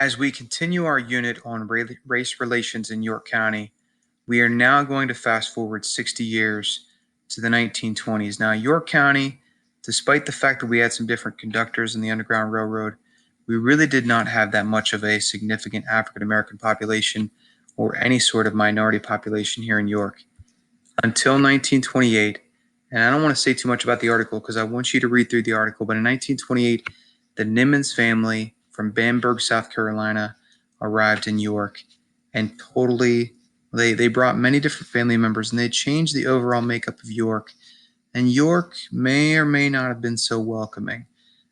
As we continue our unit on race relations in York County, we are now going to fast forward 60 years to the 1920s. Now, York County, despite the fact that we had some different conductors in the Underground Railroad, we really did not have that much of a significant African American population or any sort of minority population here in York until 1928. And I don't want to say too much about the article because I want you to read through the article. But in 1928, the Nimmons family from Bamberg, South Carolina, arrived in York and they brought many different family members, and they changed the overall makeup of York. And York may or may not have been so welcoming.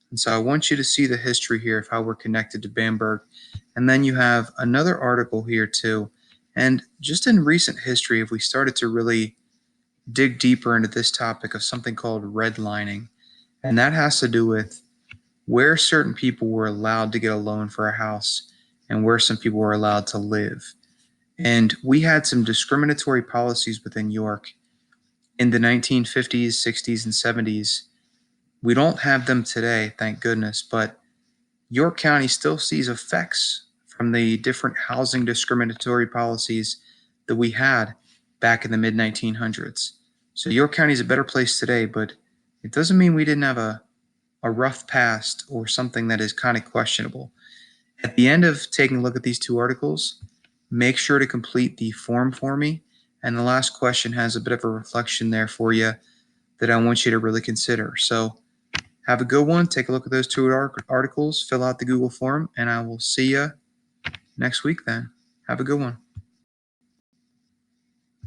And so I want you to see the history here of how we're connected to Bamberg. And then you have another article here too. And just in recent history, if we started to really dig deeper into this topic of something called redlining, and that has to do with where certain people were allowed to get a loan for a house and where some people were allowed to live. And we had some discriminatory policies within York in the 1950s, 60s, and 70s. We don't have them today, thank goodness, but York County still sees effects from the different housing discriminatory policies that we had back in the mid 1900s. So York County is a better place today, but it doesn't mean we didn't have a rough past or something that is kind of questionable. At the end of taking a look at these two articles, make sure to complete the form for me. And the last question has a bit of a reflection there for you that I want you to really consider. So have a good one. Take a look at those two articles, fill out the Google form, and I will see you next week then. Have a good one.